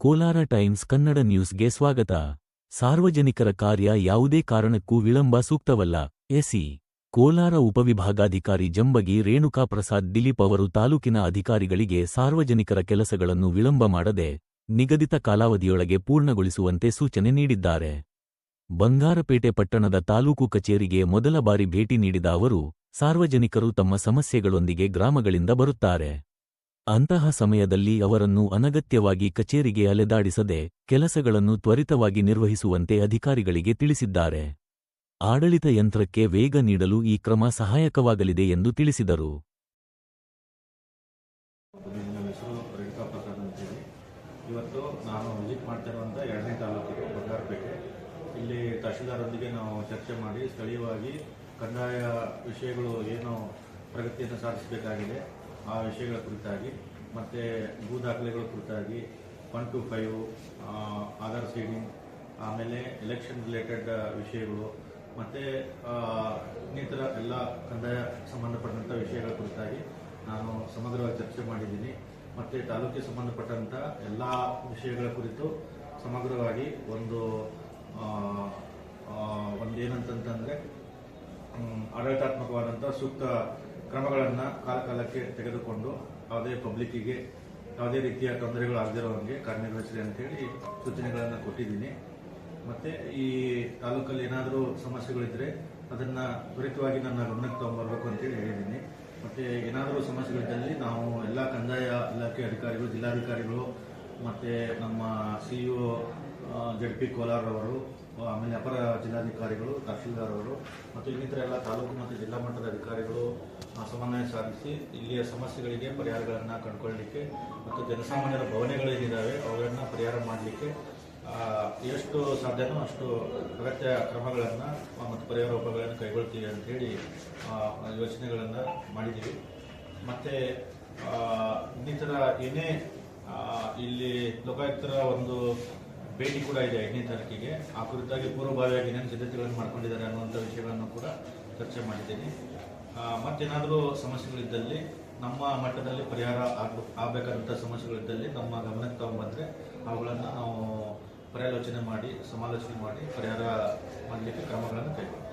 Kolar times Kannada ನ್ಯೂಸ್ಗೆ ಸ್ವಾಗತ. ಸಾರ್ವಜನಿಕರ ಕಾರ್ಯ ಯಾವುದೇ ಕಾರಣಕ್ಕೂ ವಿಳಂಬ ಸೂಕ್ತವಲ್ಲ. ಎಸಿ ಕೋಲಾರ ಉಪವಿಭಾಗಾಧಿಕಾರಿ ಜಂಬಗಿ ರೇಣುಕಾ ಪ್ರಸಾದ್ ದಿಲೀಪ್ ಅವರು ತಾಲೂಕಿನ ಅಧಿಕಾರಿಗಳಿಗೆ ಸಾರ್ವಜನಿಕರ ಕೆಲಸಗಳನ್ನು ವಿಳಂಬ ಮಾಡದೆ ನಿಗದಿತ ಕಾಲಾವಧಿಯೊಳಗೆ ಪೂರ್ಣಗೊಳಿಸುವಂತೆ ಸೂಚನೆ ನೀಡಿದ್ದಾರೆ. ಬಂಗಾರಪೇಟೆ ಪಟ್ಟಣದ ತಾಲೂಕು ಕಚೇರಿಗೆ ಮೊದಲ ಬಾರಿ ಭೇಟಿ ನೀಡಿದ ಅವರು, ಸಾರ್ವಜನಿಕರು ತಮ್ಮ ಸಮಸ್ಯೆಗಳೊಂದಿಗೆ ಗ್ರಾಮಗಳಿಂದ ಬರುತ್ತಾರೆ. ಅಂತಹ ಸಮಯದಲ್ಲಿ ಅವರನ್ನು ಅನಗತ್ಯವಾಗಿ ಕಚೇರಿಗೆ ಅಲೆದಾಡಿಸದೆ ಕೆಲಸಗಳನ್ನು ತ್ವರಿತವಾಗಿ ನಿರ್ವಹಿಸುವಂತೆ ಅಧಿಕಾರಿಗಳಿಗೆ ತಿಳಿಸಿದ್ದಾರೆ. ಆಡಳಿತ ಯಂತ್ರಕ್ಕೆ ವೇಗ ನೀಡಲು ಈ ಕ್ರಮ ಸಹಾಯಕವಾಗಲಿದೆ ಎಂದು ತಿಳಿಸಿದರು. ಇವತ್ತು ನಾನು ವಿಸಿಟ್ ಮಾಡ್ತಾ ಇರುವಂಥ 2ನೇ ತಾಲೂಕಿಗೆ ಬಂಗಾರಪೇಟೆ. ಇಲ್ಲಿ ತಹಶೀಲ್ದಾರೊಂದಿಗೆ ನಾವು ಚರ್ಚೆ ಮಾಡಿ ಸ್ಥಳೀಯವಾಗಿ ಕಂದಾಯ ವಿಷಯಗಳು ಏನು ಪ್ರಗತಿಯನ್ನು ಸಾಧಿಸಬೇಕಾಗಿದೆ ಆ ವಿಷಯಗಳ ಕುರಿತಾಗಿ, ಮತ್ತು ಭೂ ದಾಖಲೆಗಳ ಕುರಿತಾಗಿ 1 to 5 ಆಧಾರ್ ಸೀಡಿಂಗ್, ಆಮೇಲೆ ಎಲೆಕ್ಷನ್ ರಿಲೇಟೆಡ್ ವಿಷಯಗಳು, ಮತ್ತು ಇನ್ನಿತರ ಎಲ್ಲ ಕಂದಾಯ ಸಂಬಂಧಪಟ್ಟಂಥ ವಿಷಯಗಳ ಕುರಿತಾಗಿ ನಾನು ಸಮಗ್ರವಾಗಿ ಚರ್ಚೆ ಮಾಡಿದ್ದೀನಿ. ಮತ್ತು ತಾಲೂಕಿಗೆ ಸಂಬಂಧಪಟ್ಟಂಥ ಎಲ್ಲ ವಿಷಯಗಳ ಕುರಿತು ಸಮಗ್ರವಾಗಿ ಒಂದು ಏನಂತಂದರೆ ಆಡಳಿತಾತ್ಮಕವಾದಂಥ ಸೂಕ್ತ ಕ್ರಮಗಳನ್ನು ಕಾಲಕಾಲಕ್ಕೆ ತೆಗೆದುಕೊಂಡು ಯಾವುದೇ ಪಬ್ಲಿಕ್ಕಿಗೆ ಯಾವುದೇ ರೀತಿಯ ತೊಂದರೆಗಳು ಆಗದಿರೋಂಗೆ ಕಾರ್ಯನಿರ್ವಹಿಸಲಿ ಅಂತೇಳಿ ಸೂಚನೆಗಳನ್ನು ಕೊಟ್ಟಿದ್ದೀನಿ. ಮತ್ತು ಈ ತಾಲೂಕಲ್ಲಿ ಏನಾದರೂ ಸಮಸ್ಯೆಗಳಿದ್ದರೆ ಅದನ್ನು ತ್ವರಿತವಾಗಿ ನನ್ನ ಗಮನಕ್ಕೆ ತಗೊಂಡ್ಬರ್ಬೇಕು ಅಂತೇಳಿ ಹೇಳಿದ್ದೀನಿ. ಮತ್ತು ಏನಾದರೂ ಸಮಸ್ಯೆಗಳಿದ್ದಲ್ಲಿ ನಾವು ಎಲ್ಲ ಕಂದಾಯ ಇಲಾಖೆ ಅಧಿಕಾರಿಗಳು, ಜಿಲ್ಲಾಧಿಕಾರಿಗಳು, ಮತ್ತು ನಮ್ಮ CEO ZP ಕೋಲಾರವರು, ಆಮೇಲೆ ಅಪರ ಜಿಲ್ಲಾಧಿಕಾರಿಗಳು, ತಹಶೀಲ್ದಾರ್ ಅವರು ಮತ್ತು ಇನ್ನಿತರ ಎಲ್ಲ ತಾಲೂಕು ಮತ್ತು ಜಿಲ್ಲಾ ಮಟ್ಟದ ಅಧಿಕಾರಿಗಳು ಸಮನ್ವಯ ಸಾಧಿಸಿ ಇಲ್ಲಿಯ ಸಮಸ್ಯೆಗಳಿಗೆ ಪರಿಹಾರಗಳನ್ನು ಕಂಡುಕೊಳ್ಳಲಿಕ್ಕೆ ಮತ್ತು ಜನಸಾಮಾನ್ಯರ ಭಾವನೆಗಳೇನಿದ್ದಾವೆ ಅವುಗಳನ್ನು ಪರಿಹಾರ ಮಾಡಲಿಕ್ಕೆ ಎಷ್ಟು ಸಾಧ್ಯನೋ ಅಷ್ಟು ಅಗತ್ಯ ಕ್ರಮಗಳನ್ನು ಮತ್ತು ಪರಿಹಾರೋಪಗಳನ್ನು ಕೈಗೊಳ್ತೀವಿ ಅಂಥೇಳಿ ಯೋಚನೆಗಳನ್ನು ಮಾಡಿದ್ದೀವಿ. ಮತ್ತು ಇನ್ನಿತರ ಏನೇ ಇಲ್ಲಿ ಲೋಕಾಯುಕ್ತರ ಒಂದು ಭೇಟಿ ಕೂಡ ಇದೆ 8ನೇ ತಾರೀಕಿಗೆ. ಆ ಕುರಿತಾಗಿ ಪೂರ್ವಭಾವಿಯಾಗಿ ಏನೇನು ಸಿದ್ಧತೆಗಳನ್ನು ಮಾಡ್ಕೊಂಡಿದ್ದಾರೆ ಅನ್ನುವಂಥ ವಿಷಯಗಳನ್ನು ಕೂಡ ಚರ್ಚೆ ಮಾಡಿದ್ದೀನಿ. ಮತ್ತೇನಾದರೂ ಸಮಸ್ಯೆಗಳಿದ್ದಲ್ಲಿ ನಮ್ಮ ಮಟ್ಟದಲ್ಲಿ ಪರಿಹಾರ ಆಗಬೇಕಾದಂಥ ಸಮಸ್ಯೆಗಳಿದ್ದಲ್ಲಿ ನಮ್ಮ ಗಮನಕ್ಕೆ ತಗೊಂಡ್ಬಂದರೆ ಅವುಗಳನ್ನು ನಾವು ಪರ್ಯಾಲೋಚನೆ ಮಾಡಿ ಸಮಾಲೋಚನೆ ಮಾಡಿ ಪರಿಹಾರ ಮಾಡಲಿಕ್ಕೆ ಕ್ರಮಗಳನ್ನು ಕೈಗೊಳ್ತೀವಿ.